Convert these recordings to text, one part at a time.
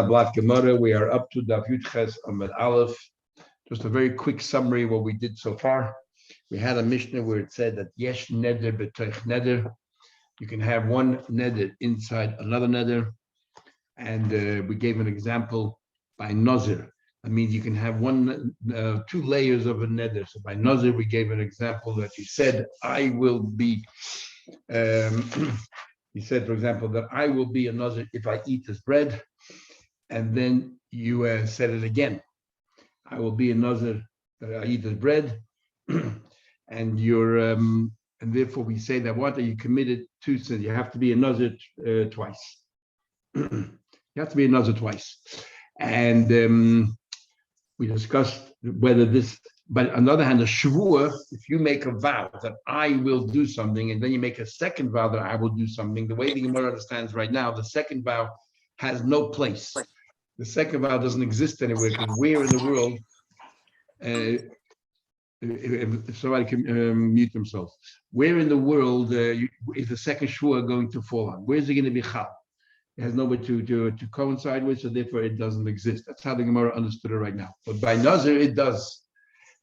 Block Gemara. We are up to Daf Yudches Amud Aleph. Just a very quick summary of what we did so far. We had a Mishnah where it said that Yesh Neder B'Toich Neder. You can have one Neder inside another Neder. And we gave an example by Nazir. That means you can have two layers of a Neder. So by Nazir, we gave an example that you said, I will be, he said, for example, that I will be a Nazir if I eat this bread. And then you said it again. I will be a Nazir that I eat this bread. And therefore we say that what are you committed to sins? You have to be a Nazir twice. You have to be a Nazir twice. And we discussed whether this, but on the other hand, a Shavua, if you make a vow that I will do something, and then you make a second vow that I will do something, the way the Gemara understands right now, the second vow has no place. The second vow doesn't exist anywhere, because where in the world, if somebody can mute themselves, where in the world is the second Shua going to fall on? Where is it going to be Chal? It has nobody to coincide with, so therefore it doesn't exist. That's how the Gemara understood it right now. But by Nazir, it does.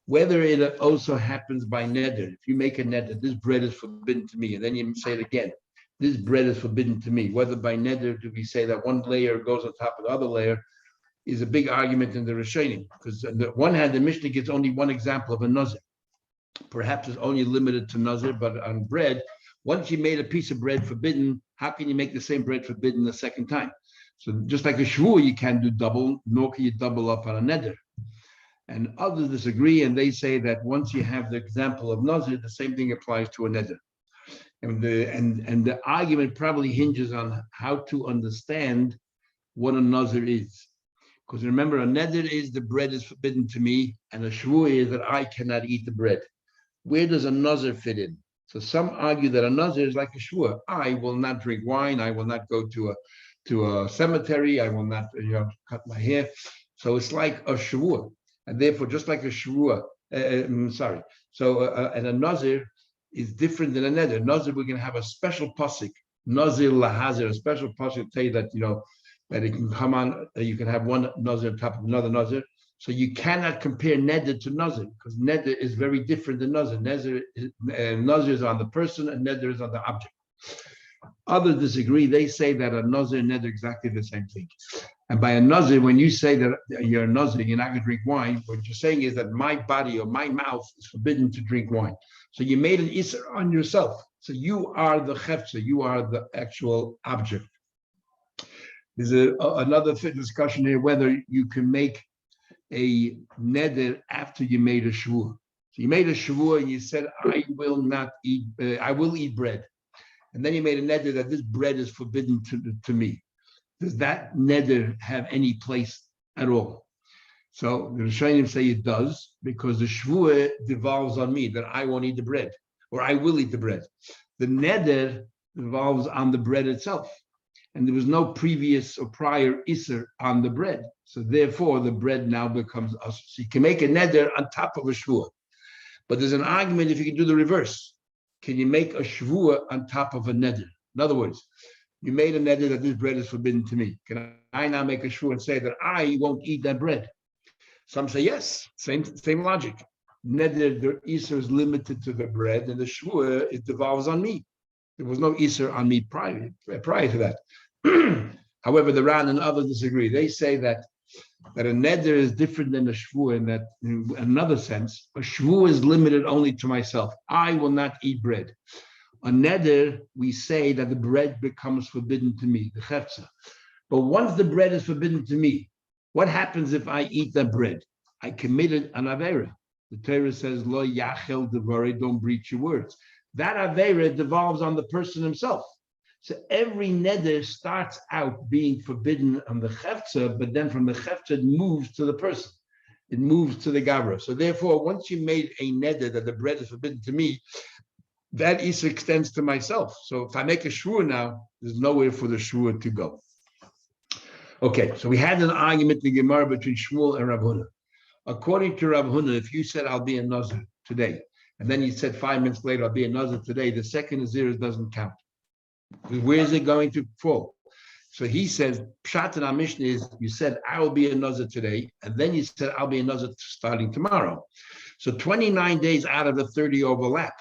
Whether it also happens by Neder, if you make a Neder, this bread is forbidden to me, and then you say it again, this bread is forbidden to me. Whether by Neder do we say that one layer goes on top of the other layer is a big argument in the Rishonim, because on the one hand, the Mishnah gives only one example of a Nazir. Perhaps it's only limited to Nazir, but on bread, once you made a piece of bread forbidden, how can you make the same bread forbidden the second time? So just like a Shvuah, you can't do double, nor can you double up on a Neder. And others disagree, and they say that once you have the example of Nazir, the same thing applies to a Neder. And the argument probably hinges on how to understand what a Nazir is. Because remember, a Neder is the bread is forbidden to me, and a Shvuah is that I cannot eat the bread. Where does a Nazir fit in? So some argue that a Nazir is like a Shvuah. I will not drink wine. I will not go to a cemetery. I will not cut my hair. So it's like a Shvuah. And therefore, just like a Shvuah, and a Nazir is different than a Neder. Nazir, we're going to have a special pasuk, Nazir lahazir, a special pasuk to tell you that, that it can come on, you can have one Nazir on top of another Nazir. So you cannot compare Neder to Nazir, because Neder is very different than Nazir. Nazir is on the person, and Neder is on the object. Others disagree. They say that a Nazir and Neder are exactly the same thing. And by a Nazir, when you say that you're a Nazir, you're not going to drink wine, what you're saying is that my body or my mouth is forbidden to drink wine. So you made an Isser on yourself. So you are the Chefza, you are the actual object. There's another discussion here whether you can make a Neder after you made a Shavua. So you made a Shavua and you said, I will eat bread. And then you made a Neder that this bread is forbidden to me. Does that Neder have any place at all? So the Rishonim say it does, because the Shavua devolves on me, that I won't eat the bread, or I will eat the bread. The Neder devolves on the bread itself. And there was no previous or prior Isser on the bread. So therefore, the bread now becomes us. So you can make a Neder on top of a Shvuah. But there's an argument if you can do the reverse. Can you make a Shvuah on top of a Neder? In other words, you made a Neder that this bread is forbidden to me. Can I now make a Shvuah and say that I won't eat that bread? Some say yes, same logic. Neder, the Isser is limited to the bread, and the Shvuah, it devolves on me. There was no Isser on me prior to that. However, the Ran and others disagree. They say that a Neder is different than a Shvuah in that, in another sense, a Shvuah is limited only to myself. I will not eat bread. A Neder, we say that the bread becomes forbidden to me, the Chefza. But once the bread is forbidden to me, what happens if I eat that bread? I committed an Avera. The Torah says, Lo yachel devarei, don't breach your words. That Avera devolves on the person himself. So every Neder starts out being forbidden on the Chefza, but then from the Chefza it moves to the person. It moves to the Gavra. So therefore, once you made a Neder that the bread is forbidden to me, that Isser extends to myself. So if I make a Shvuah now, there's nowhere for the Shvuah to go. Okay, so we had an argument in Gemara between Shmuel and Rav Huna. According to Rav Huna, if you said, I'll be a Nazir today, and then you said 5 minutes later, I'll be a Nazir today, the second Nazir doesn't count. Where is it going to fall? So he says, Pshat in our Mishnah is, you said, I will be a Nazir today, and then you said, I'll be a Nazir starting tomorrow. So 29 days out of the 30 overlap.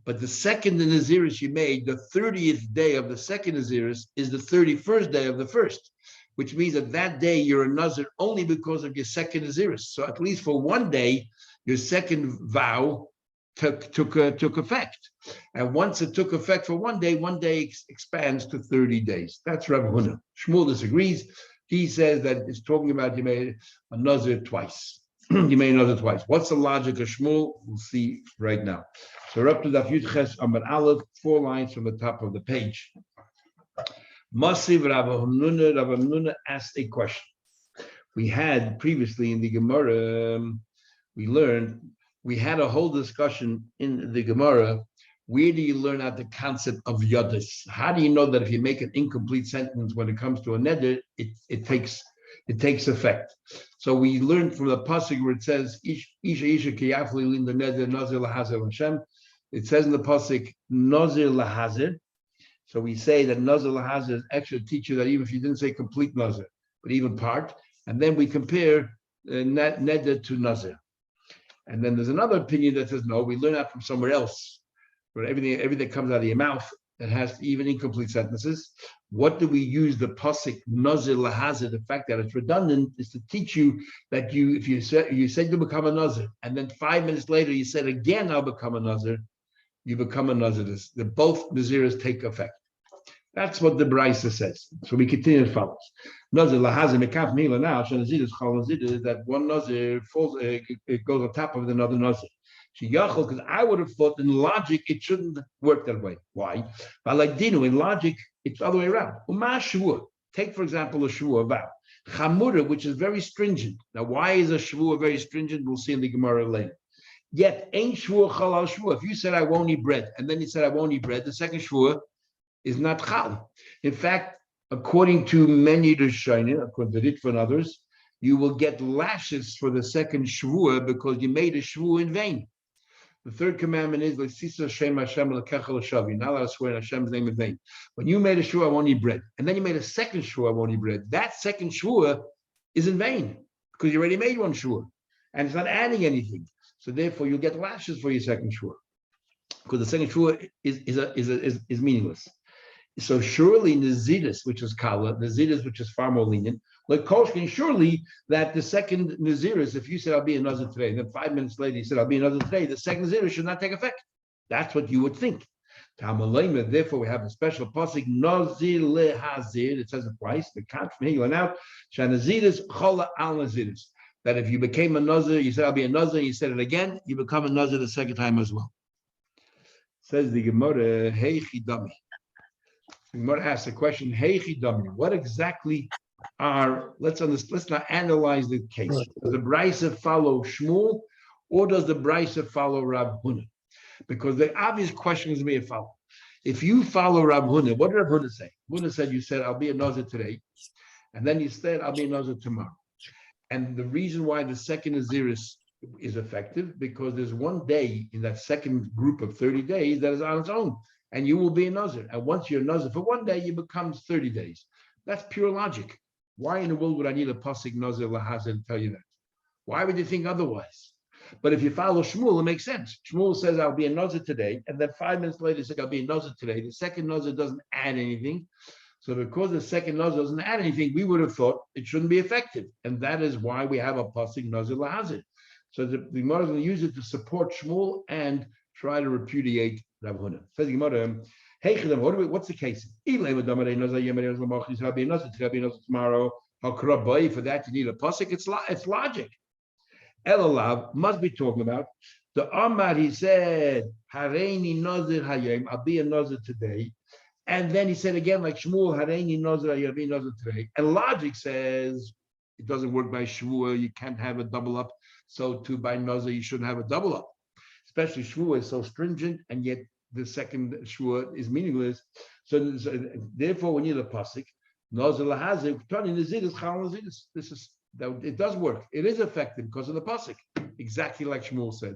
But the second Naziris you made, the 30th day of the second Naziris is the 31st day of the first, which means that day you're a Nazir only because of your second Naziris. So at least for one day, your second vow took effect. And once it took effect for one day expands to 30 days. That's Rav Huna. Shmuel disagrees. He says that it's talking about you made a Nazir twice. You made a Nazir twice. What's the logic of Shmuel? We'll see right now. So we're up to Daf Yud Ches Amar Aleph, 4 lines from the top of the page. Masiv Rav Hamnuna asked a question. We had previously in the Gemara, we had a whole discussion in the Gemara. Where do you learn out the concept of yadis? How do you know that if you make an incomplete sentence when it comes to a neder, it takes effect? So we learned from the pasuk where it says Isha kiyafli lin the neder nazir lahazer Hashem. It says in the pasuk nazir lahazer. So we say that nazir lahazer is extra teacher that even if you didn't say complete nazir, but even part, and then we compare neder to nazir. And then there's another opinion that says, no, we learn that from somewhere else, where everything comes out of your mouth that has even incomplete sentences. What do we use the pasuk nazir lahazer? The fact that it's redundant is to teach you that if you said you become a nazir, and then 5 minutes later you said again, I'll become a nazir, you become a nazir. Both naziras take effect. That's what the Brisa says. So we continue as follows. Nazir lahazer mekaf mila now. Shanazir chol nazir is that one nazir falls, it goes on top of another nazir. Sheyachol, because I would have thought in logic it shouldn't work that way. Why? But like dinu, in logic it's the other way around. Uma shvua. Take for example a shvua vow. Chamura, which is very stringent. Now, why is a shvua very stringent? We'll see in the Gemara later. Yet ain't shvua chalal shvua. If you said I won't eat bread, and then you said I won't eat bread, the second shvua is not chal. In fact, according to many Rishonim, according to Ritva and others, you will get lashes for the second shvua because you made a shvua in vain. The third commandment is L'sisa Shem Hashem L'kecha L'shavi. You're not allowed to swear in Hashem's name in vain. When you made a shvua, I won't eat bread, and then you made a second shvua, I won't eat bread. That second shvua is in vain because you already made one shvua, and it's not adding anything. So therefore, you'll get lashes for your second shvua because the second shvua is meaningless. So surely Nazidus, which is Kala, Nazidus, which is far more lenient, like Kolshkin, surely that the second Nazirus, if you said I'll be a Nazir today, and then 5 minutes later you said I'll be a Nazir today, the second Nazirus should not take effect. That's what you would think. Therefore, we have a special pasuk Nazir lehazir. It says it twice. The count from here going out. Shanazidus chola al Nazidus. That if you became a Nazir, you said I'll be a Nazir, you said it again, you become a Nazir the second time as well. Says the Gemara, Hey Chidami. The Gemara asks the question, Hey Chidami, what exactly let's now analyze the case. Does the Brisa follow Shmuel or does the Brisa follow Rav Huna? Because the obvious question is going to follow. If you follow Rav Huna, what did Rav Huna say? Huna said, you said, I'll be a Nazir today. And then you said, I'll be a Nazir tomorrow. And the reason why the second Naziris is effective, because there's one day in that second group of 30 days that is on its own. And you will be a Nazir. And once you're a Nazir for one day, you become 30 days. That's pure logic. Why in the world would I need a pasuk Nazir lahazer to tell you that? Why would you think otherwise? But if you follow Shmuel, it makes sense. Shmuel says, I'll be a Nazir today. And then 5 minutes later, he said, I'll be a Nazir today. The second Nazir doesn't add anything. So because the second Nazir doesn't add anything, we would have thought it shouldn't be effective. And that is why we have a pasuk Nazir lahazer. So the Gemara is going to use it to support Shmuel and try to repudiate Rav Huna. Says the Gemara, hey, what's the case? I'll be a Nazir tomorrow. For that, you need a pasuk. It's logic. Elalav must be talking about the Amar. He said, Hareini Nazir Hayim. I'll be a Nazir today. And then he said again, like Shmuel, Hareini Nazir Hayim. I'll be a Nazir today. And logic says it doesn't work by Shmuel. You can't have a double up. So too by Nazir, you shouldn't have a double up. Especially Shmuel is so stringent, and yet the second Shmuel is meaningless. So therefore, we need a pasuk. Nazir lahazer, turning Nazidus, chal Nazidus. It does work. It is effective because of the pasuk, exactly like Shmuel said.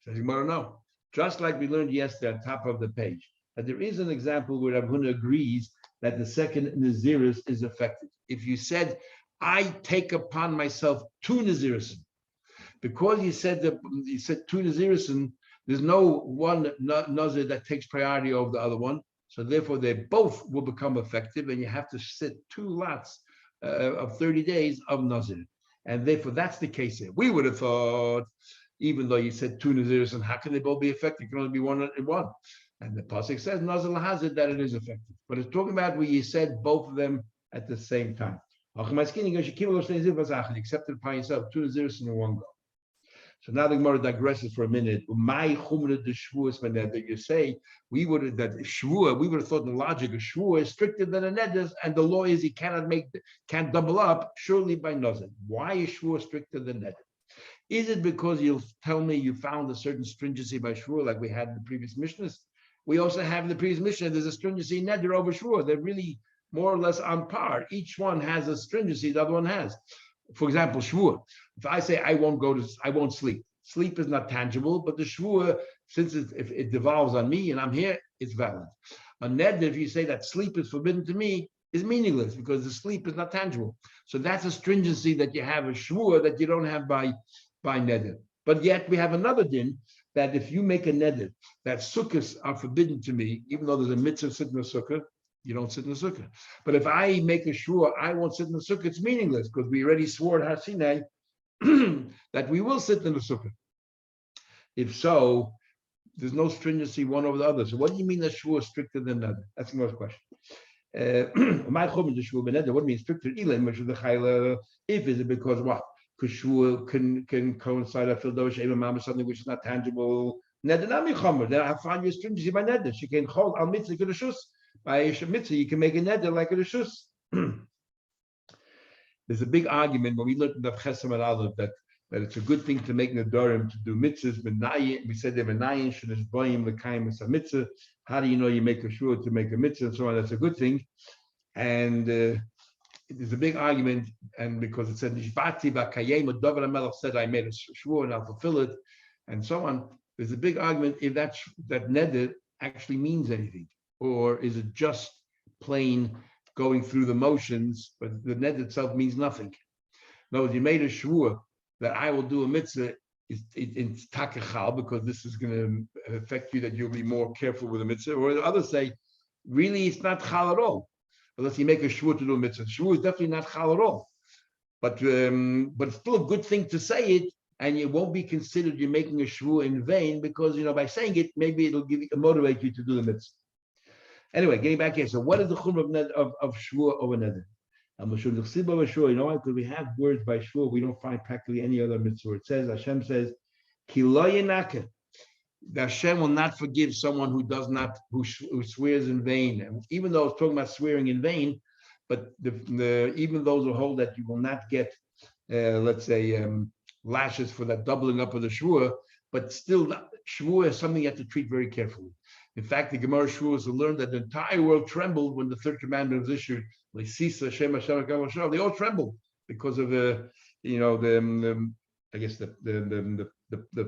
Says Gemara, no. Just like we learned yesterday on top of the page, that there is an example where Rav Huna agrees that the second Naziris is effective. If you said, I take upon myself two Nazirisin, because you said two Nazirisin, there's no one Nazir that takes priority over the other one. So therefore, they both will become effective, and you have to sit two lots of 30 days of Nazir. And therefore, that's the case here. We would have thought, even though you said two Naziris, and how can they both be effective? It can only be one and one. And the pasuk says Nazir lahazir that it is effective. But it's talking about where you said both of them at the same time. Accepted upon yourself two Naziris in one go. So now the Gemara digresses for a minute. You say we would have that shvua. We would have thought the logic of shvua is stricter than a neder, and the law is he can't double up surely by nazir. Why is shvua stricter than neder? Is it because you'll tell me you found a certain stringency by shvua like we had in the previous mishnahs? We also have in the previous mishnah there's a stringency neder over shvua. They're really more or less on par. Each one has a stringency the other one has. For example, shvua. If I say I won't sleep. Sleep is not tangible, but the shvua, since if it devolves on me and I'm here, it's valid. A neder, if you say that sleep is forbidden to me, is meaningless because the sleep is not tangible. So that's a stringency that you have a shvua that you don't have by neder. But yet we have another din that if you make a neder that sukkahs are forbidden to me, even though there's a mitzvah sitting in a sukkah, you don't sit in the sukkah. But if I make a shvua, I won't sit in the sukkah, it's meaningless because we already swore at Har Sinai that we will sit in the sukkah. If so, there's no stringency one over the other. So what do you mean that shvua is stricter than another? That's the most question. What do you mean stricter? If is it because what? Because shvua can coincide with something which is not tangible. Then I find you stringency by neder. She can hold al mitzvah kedashus. By a mitzvah, you can make a neder like a reshus. There's a big argument when we looked at the Chesam and Aleph that it's a good thing to make Nedarim to do mitzvahs. We said they're menayin shenish boyim l'kayim is a mitzvah. How do you know you make a shua to make a mitzvah and so on? That's a good thing. And there's a big argument, and because it said nishbati v'kayim, David HaMelech said I made a shua and I'll fulfill it, and so on. There's a big argument if that neder actually means anything, or is it just plain going through the motions, but the neder itself means nothing. No, you made a shua that I will do a mitzvah it's takachal because this is going to affect you that you'll be more careful with a mitzvah. Or the others say, really, it's not chal at all, unless you make a shvur to do a mitzvah. Shvur is definitely not chal at all, but it's still a good thing to say it, and it won't be considered you're making a shvur in vain because by saying it, maybe it'll motivate you to do the mitzvah. Anyway, getting back here. So, what is the chum of shvur over neder? You know why? Because we have words by shvur, we don't find practically any other mitzvah. It says, Hashem says, Ki lo yenake. Hashem will not forgive someone who swears in vain. And even though it's talking about swearing in vain, but even those who hold that you will not get, let's say, lashes for that doubling up of the shvur, but still, shvur is something you have to treat very carefully. In fact, the Gemara Shvur is to learn that the entire world trembled when the third commandment was issued. They all trembled because of the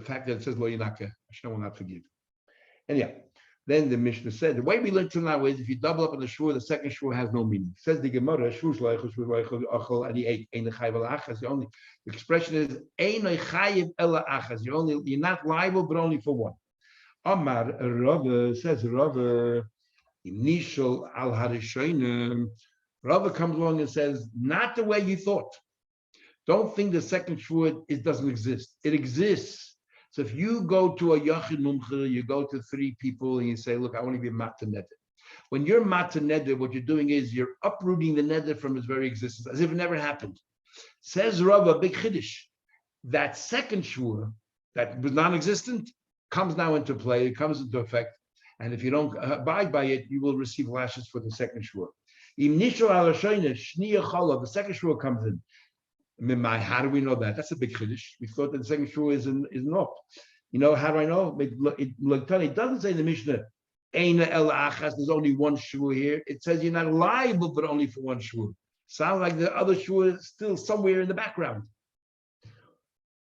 fact that it says Lo Yinaka, Hashem will not forgive. Anyhow, then the Mishnah said the way we learn till now is if you double up on the shvur, the second shvur has no meaning. Says the Gemara, the expression is you're not liable but only for one. Amar Rava says Rava initial al harishonim. Rava comes along and says, not the way you thought. Don't think the second shvur it doesn't exist. It exists. So if you go to a yachid mumcha, you go to three people and you say, look, I want to be mata neder. When you're mata neder, what you're doing is you're uprooting the neder from its very existence, as if it never happened. Says Rava, big chiddush. That second shvur that was non-existent comes now into play, it comes into effect, and if you don't abide by it, you will receive lashes for the second shvur. The second shvur comes in. How do we know that? That's a big chiddush. We thought that the second shvur is not. How do I know? It doesn't say in the Mishnah, there's only one shvur here. It says you're not liable, but only for one shvur. Sounds like the other shvur is still somewhere in the background.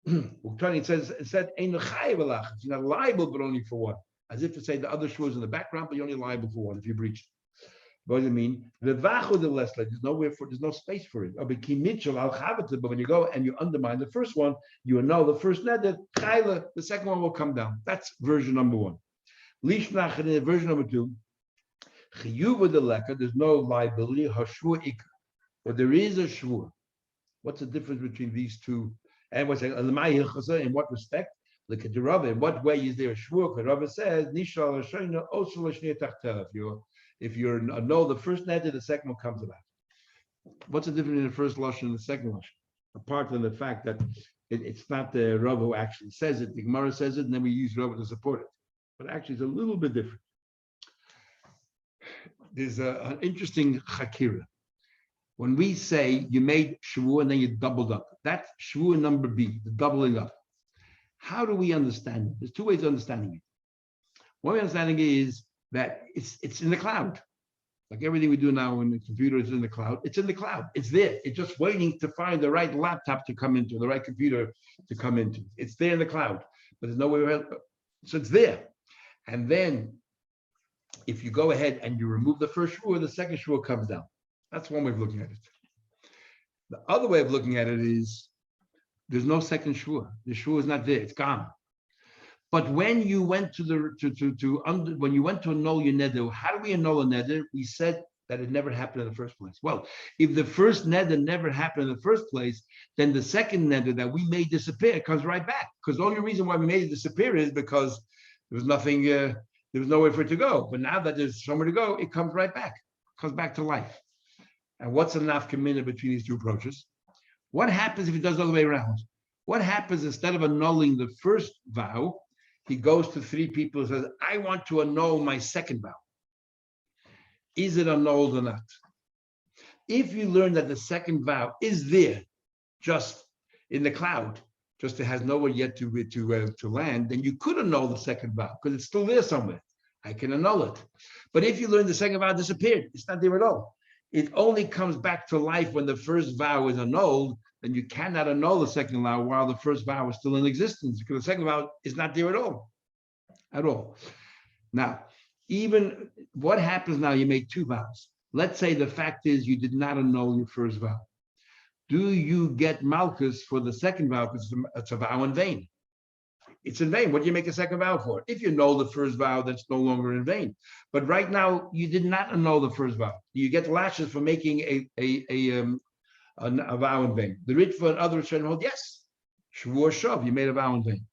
It said you're not liable but only for one, as if to say the other shvur is in the background, but you're only liable for one if you breach What does it mean? The vachu the less there's nowhere for, there's no space for it. But when you go and you undermine the first one, you annul the first neder, the second one will come down. That's version number one. Lishnach in version number two, chiyuv the leka, there's no liability, hashvua ikar. But there is a shvua. What's the difference between these two? And what's in what respect? Look at the Rava. In what way is there a shvua? The Rava says, Nishal Hashoina also Lashnia Tachtela. If you're annul the first neder, the second one comes about. What's the difference in the first lashon and the second lashon? Apart from the fact that it's not the Rava who actually says it, the Gemara says it, and then we use Rava to support it. But actually, it's a little bit different. There's an interesting chakira. When we say you made shavua and then you doubled up, that's shavua number B, the doubling up. How do we understand it? There's two ways of understanding it. One way of understanding it is that it's in the cloud. Like everything we do now in the computer is in the cloud. It's in the cloud. It's there. It's just waiting to find the right laptop to come into, the right computer to come into. It's there in the cloud, but there's nowhere else. So it's there. And then if you go ahead and you remove the first shvua, the second shvua comes down. That's one way of looking at it. The other way of looking at it is there's no second shvua. The shvua is not there. It's gone. But when you went to when you went to annul your neder, how do we annul a neder? We said that it never happened in the first place. Well, if the first neder never happened in the first place, then the second neder that we made disappear comes right back. Because the only reason why we made it disappear is because there was nothing, there was nowhere for it to go. But now that there's somewhere to go, it comes right back. It comes back to life. And what's the nafka mina between these two approaches? What happens if it does the other way around? What happens instead of annulling the first vow, he goes to three people and says, I want to annul my second vow. Is it annulled or not? If you learn that the second vow is there, just in the cloud, just it has nowhere yet to land, then you could annul the second vow because it's still there somewhere. I can annul it. But if you learn the second vow disappeared, it's not there at all. It only comes back to life when the first vow is annulled, then you cannot annul the second vow while the first vow is still in existence because the second vow is not there at all. Now, even what happens now, you made two vows. Let's say the fact is you did not annul your first vow. Do you get malchus for the second vow because it's a vow in vain? It's in vain. What do you make a second vow for? If you annul the first vow, that's no longer in vain. But right now, you did not annul the first vow. You get lashes for making a vow in vain. The Ritva and others hold, yes, Shavua Shav, you made a vow in vain.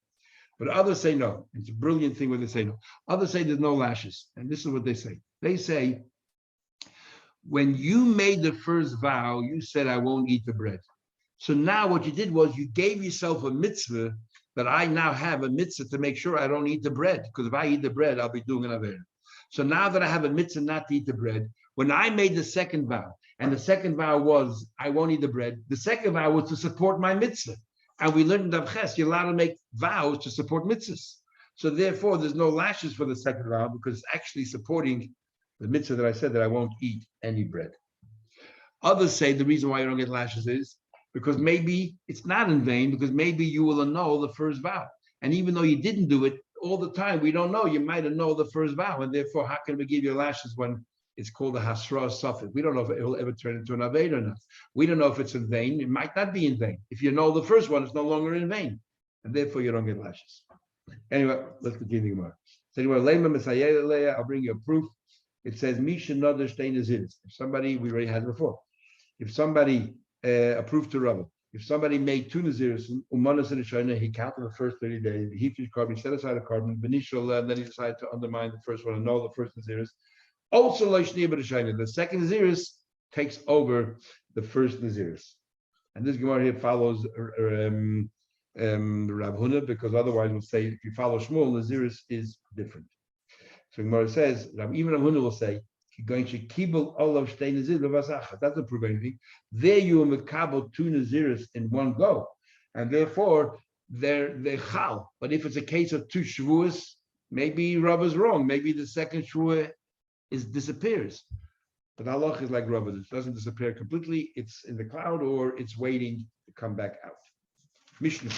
But others say no. It's a brilliant thing when they say no. Others say there's no lashes. And this is what they say. They say, when you made the first vow, you said, I won't eat the bread. So now what you did was you gave yourself a mitzvah that I now have a mitzvah to make sure I don't eat the bread. Because if I eat the bread, I'll be doing an aver. So now that I have a mitzvah not to eat the bread, when I made the second vow, and the second vow was, I won't eat the bread, the second vow was to support my mitzvah. And we learned in Davches, you're allowed to make vows to support mitzvahs. So therefore, there's no lashes for the second vow because it's actually supporting the mitzvah that I said that I won't eat any bread. Others say the reason why you don't get lashes is because maybe it's not in vain, because maybe you will annul the first vow. And even though you didn't do it all the time, we don't know, you might annul the first vow. And therefore, how can we give you lashes when it's called a hasra suffix? We don't know if it will ever turn into an aved or not. We don't know if it's in vain. It might not be in vain. If you know the first one, it's no longer in vain. And therefore, you don't get lashes. Anyway, let's continue more. So anyway, I'll bring you a proof. It says, Misha Nodar Stein Naziris. If somebody, we already had it before. If somebody approved to Rava, if somebody made two Naziris, Umanas and Shana, he counted the first 30 days, he finished carbon, he set aside a carbon, Benishal, and then he decided to undermine the first one and know the first Naziris. Also, the second Naziris takes over the first Naziris. And this Gemara here follows Rav Huna, because otherwise we'll say, if you follow Shmuel, Naziris is different. So Gemara says, even Rav Huna will say, going to kibul olav shtei nazir levasacha. That doesn't prove anything. There you are mekabel two naziris in one go, and therefore they're chal. But if it's a case of two shvuas, maybe Rav is wrong. Maybe the second shvua disappears. But Allah is like Rav; it doesn't disappear completely. It's in the cloud, or it's waiting to come back out. Mishnah.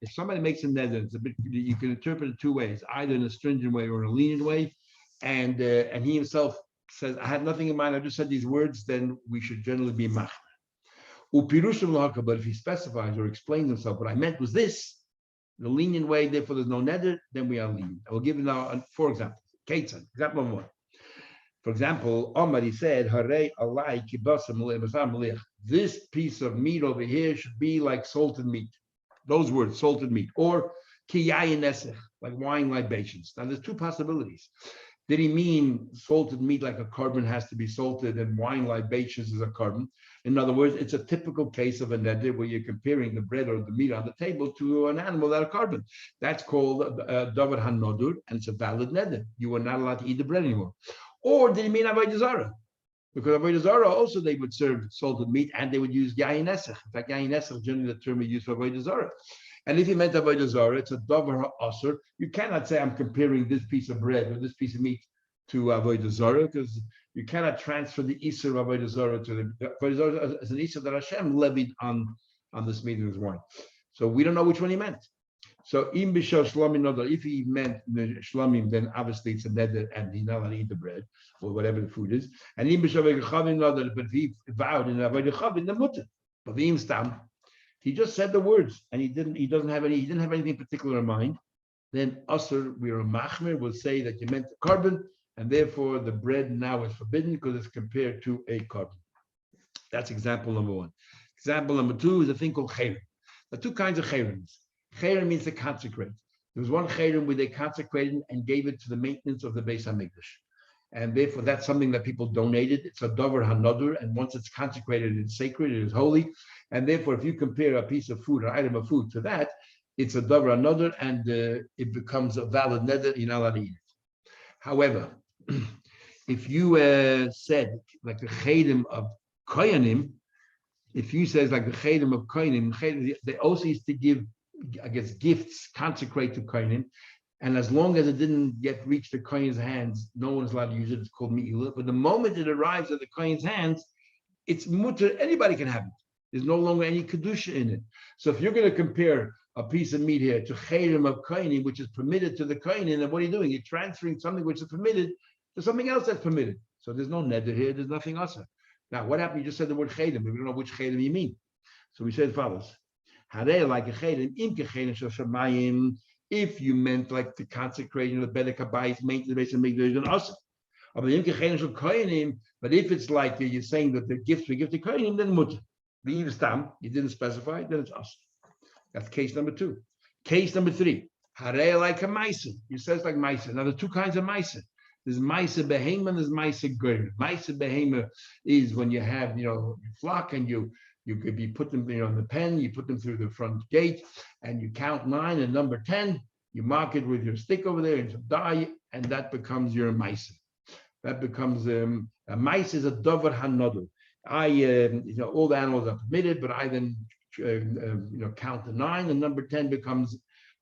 If somebody makes a neder, you can interpret it two ways, either in a stringent way or in a lenient way. and he himself says, I had nothing in mind, I just said these words, then we should generally be machmer. But if he specifies or explains himself, what I meant was this, the lenient way, therefore there's no neder, then we are lenient. I will give you now 4 examples. Ketzan, example number 1. For example, Omar, he said, Harei alai kibasam, this piece of meat over here should be like salted meat. Those words, salted meat. Or kiyayin esech, like wine libations. Now, there's 2 possibilities. Did he mean salted meat like a carbon has to be salted and wine libations is a carbon? In other words, it's a typical case of a neder where you're comparing the bread or the meat on the table to an animal that a carbon. That's called davar hanodur, and it's a valid neder. You are not allowed to eat the bread anymore. Or did he mean avodah zarah? Because avodah zarah also they would serve salted meat and they would use yayin esech. In fact, yayin esech is generally the term we use for avodah zarah. And if he meant avodah zarah, it's a davar ha'asr. You cannot say I'm comparing this piece of bread or this piece of meat to avodah zarah, because you cannot transfer the isur of avodah zarah to the avodah zarah as an isur that Hashem levied on this meat and this wine. So we don't know which one he meant. So im b'shel shlamim nodar, if he meant the shlamim, then obviously it's a neder and he's not allowed to eat the bread or whatever the food is. And im b'shel chavim nodar, but if he vowed in avodah chavim, then mutter. But v'im stam, he just said the words and he didn't have anything particular in mind. Then usher, we are a machmer, will say that you meant the carbon, and therefore the bread now is forbidden because it's compared to a carbon. That's example number 1. Example number 2 is a thing called chayrim. There are 2 kinds of chayrims. Chayrim means to consecrate. There was one chayrim where they consecrated and gave it to the maintenance of the Beis HaMikdash. And therefore, that's something that people donated. It's a davar hanodur, and once it's consecrated, it's sacred, it is holy. And therefore, if you compare a piece of food, an item of food to that, it's a davar hanodur, and it becomes a valid neder, you're not allowed to eat it. However, if you said, like the chayrim of koyanim, if you said like the chayrim of koyanim, they also used to give, I guess, gifts, consecrate to koyanim, and as long as it didn't reach the kohen's hands, no one's allowed to use it. It's called mi'ilah. But the moment it arrives at the kohen's hands, it's mutter. Anybody can have it. There's no longer any kedusha in it. So if you're going to compare a piece of meat here to chayrim of kohenim, which is permitted to the kohenim, then what are you doing? You're transferring something which is permitted to something else that's permitted. So there's no neder here. There's nothing else. Now, what happened? You just said the word chayrim. We don't know which chayrim you mean. So we said as follows. Like a chayrim, im kechayrim shel shamayim. If you meant like the consecration of the Bedek HaBayis, maintenance of the Beis HaMikdash, and also. But if it's like you're saying that the gifts we give to Kohenim, then mutter. You didn't specify, then it's us. That's case number 2. Case number 3. Harei like a maisa. You says like maisa. Now, there are 2 kinds of maisa. There's maisa behema and there's maisa goyim. Maisa behema is when you have, your flock and you could be put them, in the pen, you put them through the front gate and you count 9 and number 10, you mark it with your stick over there and some dye, and that becomes your maisa. That becomes, a maisa is a davar hanodur. All the animals are permitted, but I then, count the 9 and number 10 becomes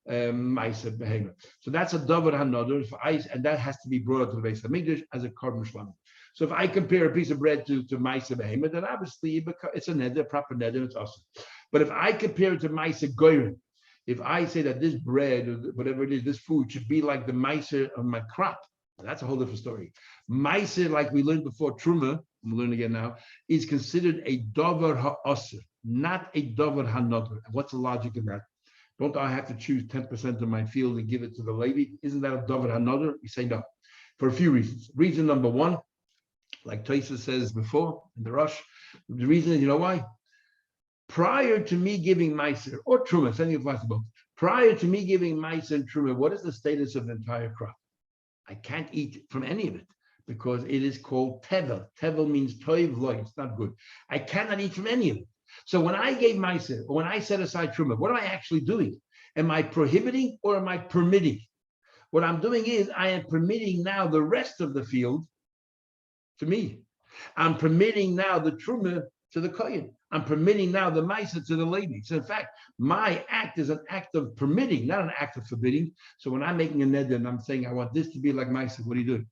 maisa behema. So that's a davar hanodur for ice, and that has to be brought to the Beis HaMikdash as a carbon shlamim. So if I compare a piece of bread to maisa behema, then obviously it's a neder, proper neder, it's awesome. But if I compare it to maisa goyim, if I say that this bread or whatever it is, this food should be like the maisa of my crop, that's a whole different story. Maisa, like we learned before, truma, I'm learning again now, is considered a davar ha'asr, not a davar hanodur. What's the logic in that? Don't I have to choose 10% of my field and give it to the Levi? Isn't that a davar hanodur? We say no, for a few reasons. Reason number 1, like Taisa says before in the Rush, the reason is, you know why? Prior to me giving Meiser or Truma, something applies to both. Prior to me giving Meiser and Truma, what is the status of the entire crop? I can't eat from any of it because it is called Tevel. Tevel means toiv loy, it's not good. I cannot eat from any of it. So when I gave Meiser, or when I set aside Truma, what am I actually doing? Am I prohibiting or am I permitting? What I'm doing is I am permitting now the rest of the field to me. I'm permitting now the Truma to the Kohen. I'm permitting now the Maisa to the Levi. So in fact, my act is an act of permitting, not an act of forbidding. So when I'm making a neder and I'm saying, I want this to be like Maisa, what do you do?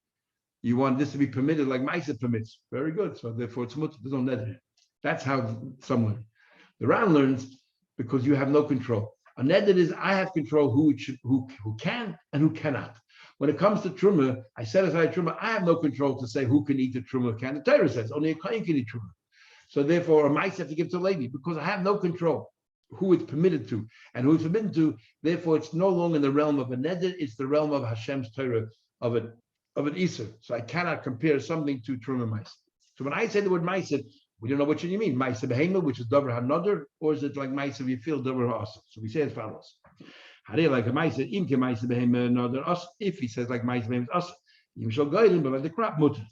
You want this to be permitted like Maisa permits. Very good. So therefore it's mutter. There's no neder. That's how someone. The Ran learns because you have no control. A neder is I have control who can and who cannot. When it comes to truma, I set aside truma. I have no control to say who can eat the truma. Can the Torah says only a kohen can eat truma. So therefore, a mice have to give to Levi because I have no control who it's permitted to and who it's forbidden to. Therefore, it's no longer in the realm of a neder; it's the realm of Hashem's Torah of an Isser. So I cannot compare something to truma mice. So when I say the word mice, we don't know which one you mean. Mice behema, which is davar hanodar, or is it like mice if you feel davar ha'asr? So we say as follows. Like a mice, imke mice behema nodar us. If he says like mice behema us, you shall guide him, but like the crop mutter.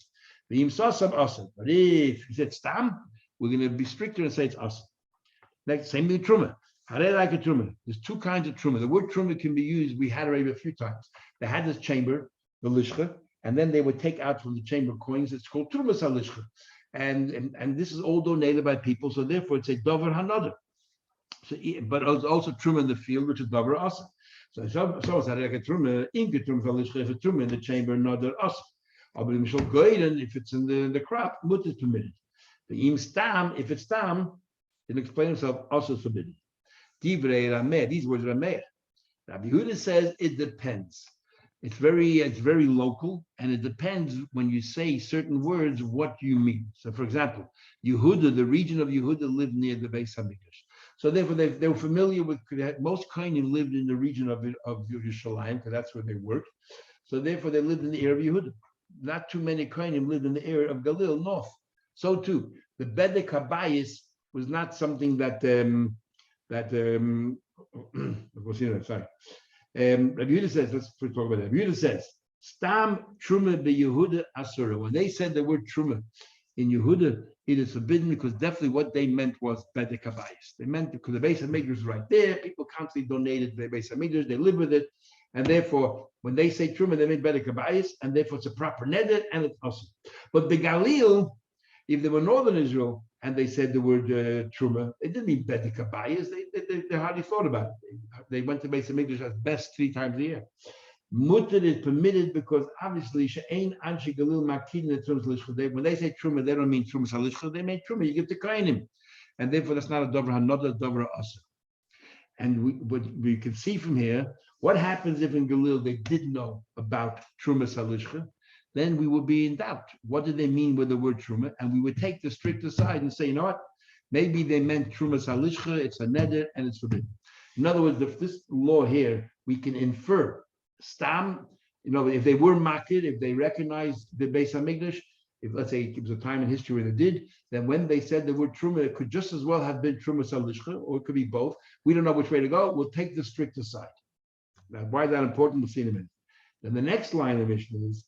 The im sasam us. But if he said stam, we're going to be stricter and say it's us. Next, same thing truma. Like a truma. There's two kinds of truma. The word truma can be used. We had already a few times. They had this chamber, the lishcha, and then they would take out from the chamber coins. It's called truma salishcha. And this is all donated by people, so therefore it's a davar hanodar. So, but it's also truma in the field, which is davar asa. So it's like a truma, inke truma salishcha, a truma in the chamber, nodar asa. If it's in the crop, mut is permitted. The im stam, if it's stam, it explains himself, also forbidden. Divrei rameh, these words are rameh. Rabbi Yehuda says it depends. It's very local, and it depends when you say certain words what you mean. So, for example, Yehuda, the region of Yehuda, lived near the Beis Hamikdash. So, therefore, they were familiar with most Kohanim lived in the region of Yerushalayim, because that's where they worked. So, therefore, they lived in the area of Yehuda. Not too many Kohanim lived in the area of Galil, north. So, too, the Bedek Habayis was not something that sorry. Rabbi Yehuda says, let's talk about that. Rabbi Yehuda says, Stam Truma be Yehuda Asura. When they said the word Truma in Yehuda, it is forbidden because definitely what they meant was Bedek Habayis. They meant because the Beis Hamikdash is right there. People constantly donated the Beis Hamikdash. They live with it. And therefore, when they say Truma, they mean Bedek Habayis. And therefore, it's a proper neder and it's awesome. But the Galil, if they were northern Israel, and they said the word truma, they didn't mean bedek habayis. They hardly thought about it. They went to Beis Hamikdash at best 3 times a year. Mutter is permitted because obviously she'ein anshi galil makidin in terms of lishcha. When they say truma, they don't mean truma salishcha. They mean truma. You give to kohanim, and therefore that's not a davar hanodar, davar asa. And we can see from here what happens if in Galil they did know about truma salishcha. Then we would be in doubt. What do they mean with the word truma? And we would take the stricter side and say, you know what? Maybe they meant truma salishcha, it's a neder, and it's forbidden. In other words, if this law here, we can infer stam, if they were makir, if they recognized the Beis Hamikdash, if let's say it was a time in history where they did, then when they said the word truma, it could just as well have been truma salishcha, or it could be both. We don't know which way to go. We'll take the stricter side. Now, why is that important? We'll see in a minute. Then the next line of Mishnah is,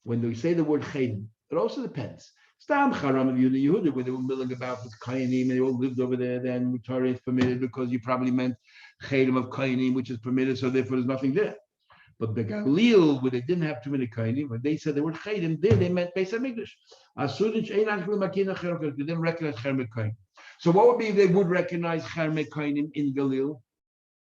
when they say the word chedim, it also depends. Stam charam of Yehuda, when they were milling about with kohanim, and they all lived over there, then Torah is permitted because you probably meant chedim of kohanim, which is permitted, so therefore there's nothing there. But the Galil, where they didn't have too many kohanim, when they said the word chedim, there they meant Beis Hamikdash. They didn't recognize chermet kohanim. So what would be if they would recognize chermet kohanim in Galil?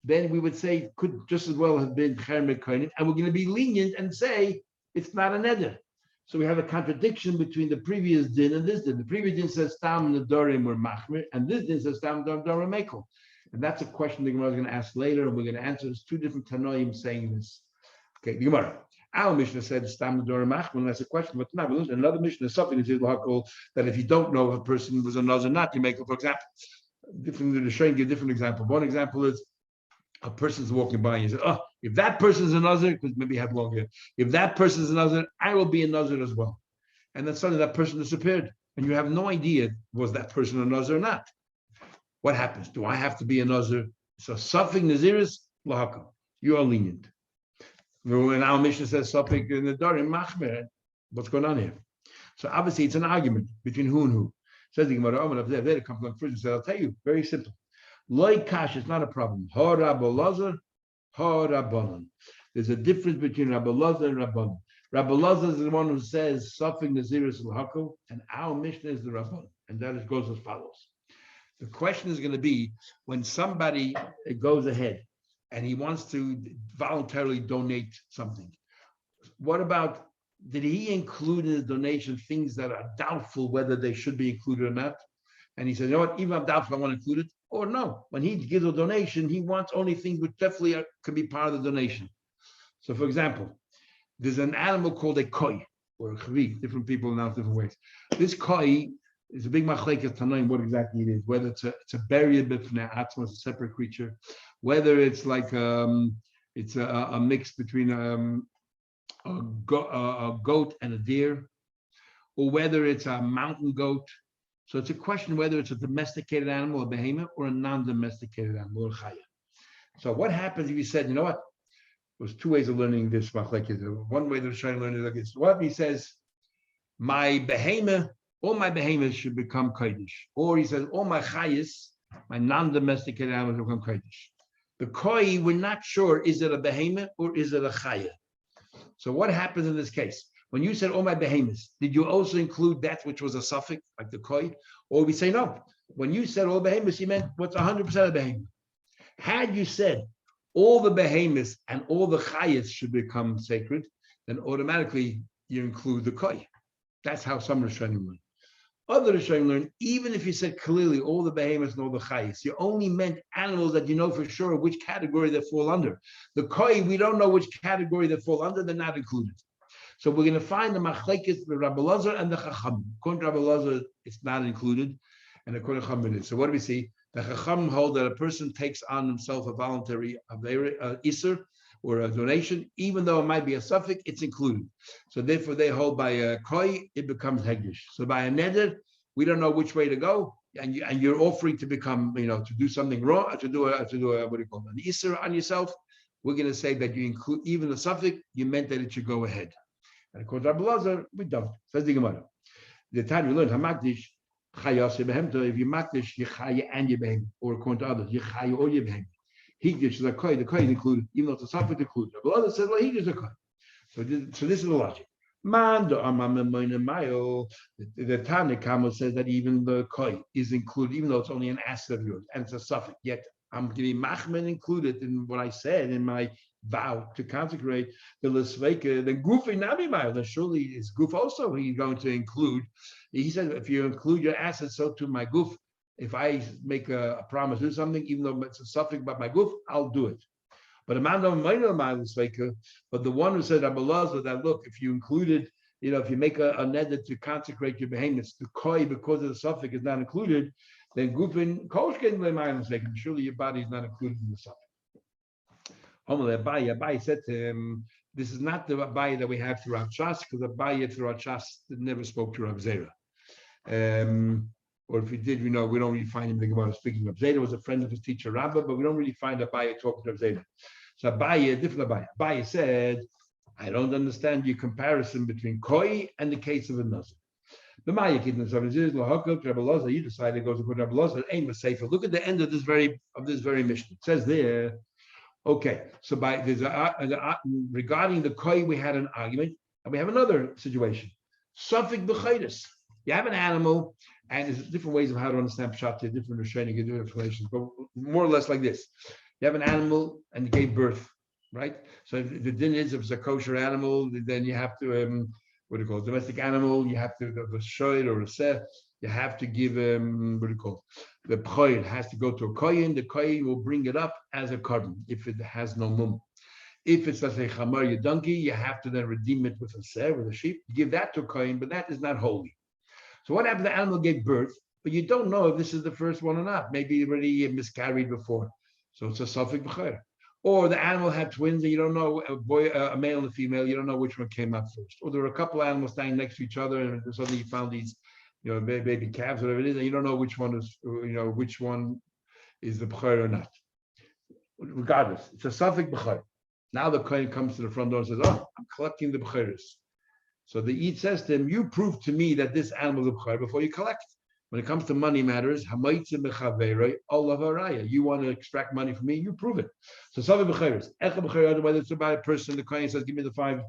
Then we would say it could just as well have been chermet kohanim, and we're going to be lenient and say it's not a neder. So we have a contradiction between the previous din and this din. The previous din says stam nedarim were machmir, and this din says stam nedarim mekel. And that's a question the Gemara is going to ask later, and we're going to answer. There's 2 different tanoim saying this. Okay, the Gemara. Our Mishnah said stam nedarim machmir, and that's a question. But not another Mishnah is something that if you don't know if a person was a nazir or not, you make it. For example, different. The Shane give a different example. One example is a person's walking by and you say, oh, if that person's a nazir, because maybe he had long hair, if that person's a nazir, I will be a nazir as well. And then suddenly that person disappeared, and you have no idea was that person a nazir or not. What happens? Do I have to be a nazir? So something naziris lahakam. You are lenient. When our Mishnah says something in the Nedarim machmer, what's going on here? So obviously it's an argument between who and who. Says the Gemara, there comes along first and says, I'll tell you, very simple. Loi kash is not a problem. Ha Rabbi Lazar, ha Rabbanan. There's a difference between Rabbi Lazar and Rabbanan. Rabbi Lazar is the one who says something naziris l'hakel, and our Mishnah is the Rabbanan, and that goes as follows. The question is going to be when somebody goes ahead and he wants to voluntarily donate something. What about, did he include in the donation things that are doubtful whether they should be included or not? And he says, you know what, even if I'm doubtful, I want to include it. Or no, when he gives a donation, he wants only things which definitely could be part of the donation. So for example, there's an animal called a koi or a chvi. Different people announce different ways. This koi is a big machlekes tanoim what exactly it is. Whether it's a buried b'fnei atzma, a separate creature, whether it's like it's a mix between a goat and a deer, or whether it's a mountain goat. So it's a question whether it's a domesticated animal, a behemoth, or a non-domesticated animal, or a chaya. So what happens if you said, you know what? There's two ways of learning this machlekes. One way they're trying to learn it like this. What if he says, my behemoth, all my behemoths should become kodesh, or he says, all my chayas, my non-domesticated animals become kodesh. The koi, we're not sure, is it a behemoth or is it a chaya? So what happens in this case? When you said, oh, my behemoths, did you also include that which was a suffix, like the koi? Or we say, no. When you said all behemoths, you meant what's 100% of behemoth. Had you said all the behemoths and all the chayas should become sacred, then automatically you include the koi. That's how some Rishonim learn. Other Rishonim learn, even if you said clearly all the behemoths and all the chayas, you only meant animals that you know for sure which category they fall under. The koi, we don't know which category they fall under, they're not included. So we're going to find the machlekes, the Rabbi Lazar and the Chacham. According to Rabbi Lazar, it's not included, and according to Chacham, it is. So what do we see? The Chacham hold that a person takes on himself a voluntary iser or a donation, even though it might be a suffix, it's included. So therefore, they hold by a koi, it becomes hegdish. So by a neder, we don't know which way to go, and you're offering to become, to do something wrong, to do a what do you call it, an iser on yourself. We're going to say that you include even the suffix. You meant that it should go ahead. And according to Rabbi Lazar, we don't. Says the Gemara. The time we learned hamakdish chayas behemta. If you makdish yechaya and yebehem, or according to others yechaya or yebehem, higdish is a koi. The koi is included, even though it's a suffix included. Rabbi Lazar says, well, higdish is a koi. So this is the logic. Man the Tana Kama says that even the koi is included, even though it's only an asset of yours and it's a suffix. Yet I'm going to be machman included in what I said in my vow to consecrate the Lesveka, then Gufi Nami, then surely is Guf also he's going to include. He said, if you include your assets, so to my Guf, if I make a promise to do something, even though it's a suffix about my Guf, I'll do it. But the one who said Rabbi Lazar that look, if you included, if you make a neder to consecrate your behemoths, the koi because of the suffix is not included, then Gufin Koshkin, surely your body is not included in the suffix. Abai said to him, this is not the Abai that we have throughout Shas, because Abai throughout Shas never spoke to Rav Zera. Or if he did, we don't really find him in the Gemara speaking. Rav Zera was a friend of his teacher Rabbah, but we don't really find Abai talking to Rav Zera. So Abai, different Abai. Abai said, I don't understand your comparison between koi and the case of a nazir. The Maya kidness of his Rabbi Lazar, you decided it goes to Rabbi Lazar, aim a safer. Look at the end of this very mission. It says there. Okay, so regarding the koi, we had an argument, and we have another situation. Suffix b'chayris. You have an animal, and there's different ways of how to understand pshat, different Rishonim, different explanations, but more or less like this. You have an animal, and it gave birth, right? So if the din is, if it's a kosher animal, then you have to, domestic animal, you have to, the shoyd or a seh, you have to give, the b'choil has to go to a kohen. The kohen will bring it up as a korban if it has no mum. If it's, let's say, chamar, your donkey, you have to then redeem it with a seh, with a sheep. You give that to a kohen, but that is not holy. So what happens? The animal gave birth, but you don't know if this is the first one or not. Maybe it already miscarried before. So it's a suffix b'choil. Or the animal had twins, and you don't know, a male and a female, you don't know which one came out first. Or there were a couple of animals standing next to each other, and suddenly you found these baby calves, whatever it is, and you don't know which one is the b'chor or not. Regardless, it's a suffix b'chor. Now the kohen comes to the front door and says, "Oh, I'm collecting the b'choros." So the Eid says to him, "You prove to me that this animal is a b'chor before you collect." When it comes to money matters, you want to extract money from me, you prove it. So suffix b'choros. Whether it's about a person, the kohen says, "Give me the five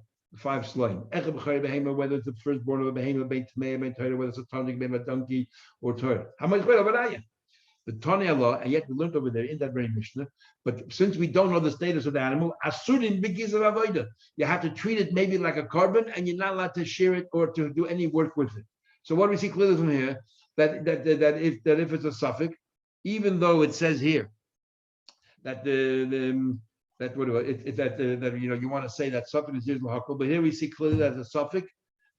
slain." Whether it's the firstborn of a behemoth, whether it's a tonic, a donkey, or Torah. How much the Tanya law, and yet we learned over there in that very Mishnah. But since we don't know the status of the animal, asurin b'giz of avoda, you have to treat it maybe like a korban, and you're not allowed to shear it or to do any work with it. So what do we see clearly from here? That if it's a suffix, even though it says here that That what that you want to say that suffix is lahakol, but here we see clearly that a suffix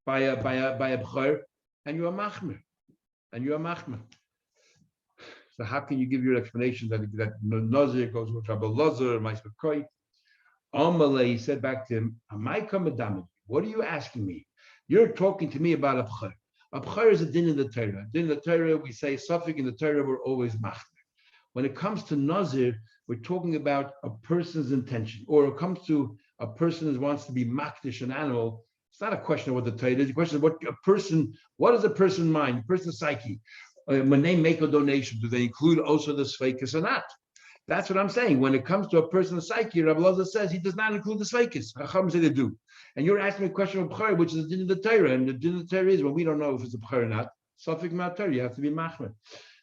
by a b'chor, and you are machmer, So how can you give your explanation that nazir goes with Rabbi Lazar, Ma'aser Koi? Amalei, he said back to him, what are you asking me? You're talking to me about a b'chor. A b'chor is a din in the Torah. Din in the Torah, we say suffix in the Torah, we're always machmer. When it comes to nazir, we're talking about a person's intention, or it comes to a person who wants to be makdish an animal. It's not a question of what the Torah is. The question of what does a person mind, a person's psyche? When they make a donation, do they include also the sveikus or not? That's what I'm saying. When it comes to a person's psyche, Rabbi Lazar says he does not include the sveikus. Chacham say they do. And you're asking me a question of b'chor, which is the din of the Torah, and the din of the Torah is when we don't know if it's a b'chor or not. Suffix mat Torah, you have to be machmer.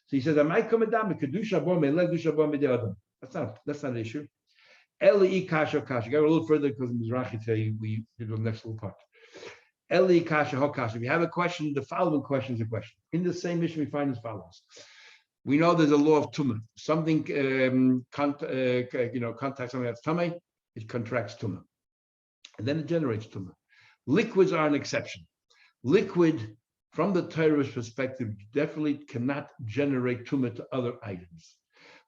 So he says, "I might come down kedusha bo me le kedusha bo me de adam." That's not an issue. Eli kasha kasha. Go a little further because in Mizrahi today we did the next little part. Eli kasha hokasha. If you have a question, the following question is a question. In the same mission, we find as follows: we know there's a law of tumah. Something contacts something that's tumah, it contracts tumah, and then it generates tumah. Liquids are an exception. Liquid, from the Torah's perspective, definitely cannot generate tumah to other items.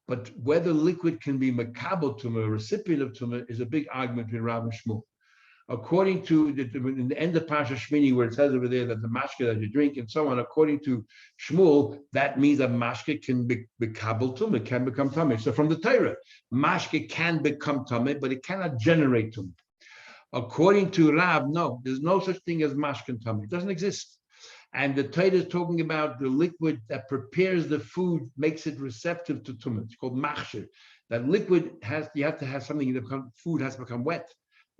But whether liquid can be makabel tumah, a recipient of tumah, is a big argument between Rav and Shmuel. According to in the end of Pasha Shmini, where it says over there that the mashke that you drink and so on, according to Shmuel, that means that mashke can be makabel tumah, can become tumah. So from the Torah, mashke can become tumah, but it cannot generate tumah. According to Rav, no, there's no such thing as mashke and tumah. It doesn't exist. And the Torah is talking about the liquid that prepares the food, makes it receptive to tumah. It's called machshir. That liquid you have to have something food has to become wet,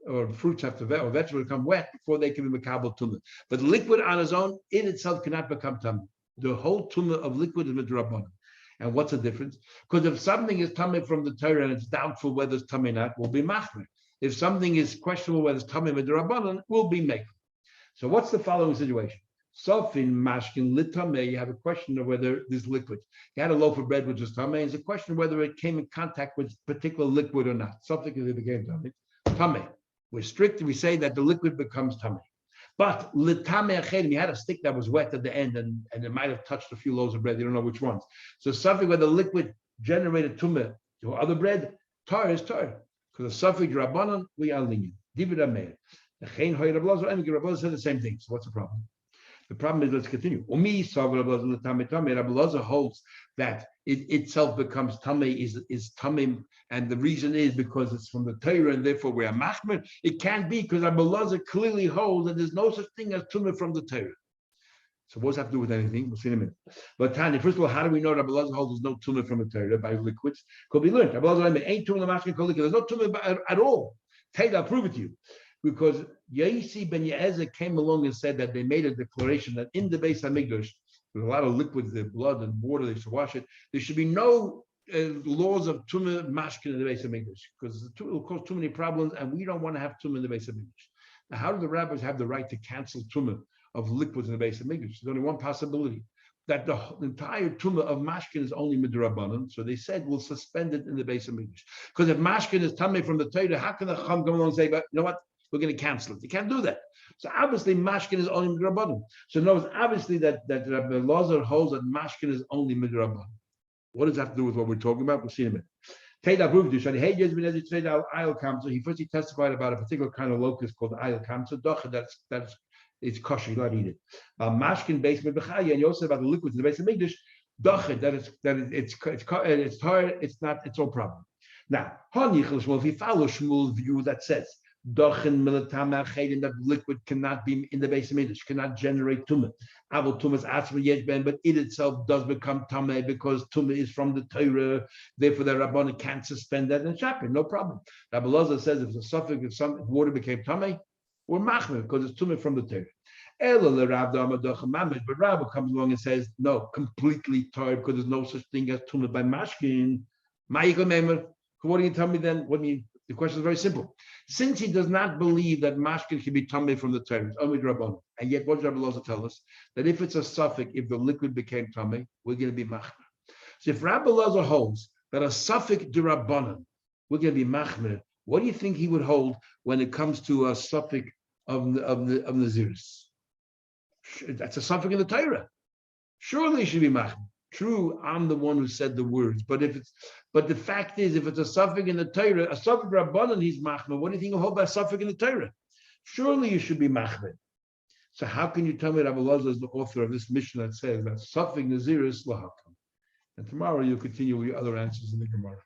or fruits have to, or vegetables become wet before they can be makabel tumah. But liquid on its own, in itself, cannot become tumah. The whole tumah of liquid is midrabanan. And what's the difference? Because if something is tumah from the Torah and it's doubtful whether it's tumah or not, will be machmer. If something is questionable whether it's tumah midrabanan, will be mekel. So what's the following situation? Sofin mashkin litame, you have a question of whether this liquid. You had a loaf of bread which is tame. It's a question of whether it came in contact with particular liquid or not. Something that became tame. Tame. We're strict. We say that the liquid becomes tame. But litame achedim, you had a stick that was wet at the end, and it might have touched a few loaves of bread. You don't know which ones. So something where the liquid generated tumah to other bread, tar is tar. Because the suffix rabbanon, we are lenient. Divid ameir. The chein hoy Rabbi Lazar said the same thing. So what's the problem? The problem is, let's continue. Rabbi Lazar holds that it itself becomes tamei, is tamim, and the reason is because it's from the Torah, and therefore we are machmer. It can't be because Rabbi Lazar clearly holds that there's no such thing as tumah from the Torah. So what does that have to do with anything? We'll see in a minute. But Tanya, first of all, how do we know Rabbi Lazar holds there's no tumah from the Torah by liquids? Could be learned. Rabbi Lazar ain't tumah mashkin kol liquid. There's no tumah at all. I'll prove it to you. Because Yaisi ben Yezer came along and said that they made a declaration that in the Beis Hamikdash, with a lot of liquids, the blood and water, they should wash it. There should be no laws of tumah mashkin in the Beis Hamikdash because it will cause too many problems, and we don't want to have tumah in the Beis Hamikdash. Now, how do the rabbis have the right to cancel tumah of liquids in the Beis Hamikdash? There's only one possibility, that the entire tumah of mashkin is only midrabanan. So they said we'll suspend it in the Beis Hamikdash. Because if mashkin is tamei from the Torah, how can the Chacham come along and say, but you know what? We're going to cancel it. You can't do that. So obviously, mashkin is only midrabanan. So notice obviously that Rabbi Lazar holds that mashkin is only midrabanan. What does that have to do with what we're talking about? We'll see in a minute. He first testified about a particular kind of locust called ayil kamsa. That's it's kosher. You don't eat it. Mashkin based b'chaya, and you also about the liquids in the base of migdash. It's tired. It's not. It's no problem. Now, if you follow Shmuel's view that says that liquid cannot be in the base of Midrash, cannot generate tumah. But it itself does become tameh because tumah is from the Torah. Therefore, the Rabbana can't suspend that and shop it. No problem. Rabbi Lazar says if the suffix, if water became tameh, we're machmer because it's tumah from the Torah. But Rabbi comes along and says no, completely tired because there's no such thing as tumah by mashkin. What do you tell me then? What do you? The question is very simple. Since he does not believe that mashkin can be tamei from the Torah, and yet what does Rabbi Lazar tell us? That if it's a suffix, if the liquid became tamei, we're going to be machmer. So if Rabbi Lazar holds that a suffix derabanan, we're going to be machmer, What do you think he would hold when it comes to a suffix of Naziris? That's a suffix in the Torah. Surely it should be machmir. True, I'm the one who said the words, but the fact is, if it's a suffix in the Torah, a suffix rabbanan, he's machmir. What do you think of hold by a suffix in the Torah? Surely you should be machmir. So how can you tell me Rabbi Elazar is the author of this mission that says that suffix Naziris lahakam? And tomorrow you'll continue with your other answers in the Gemara.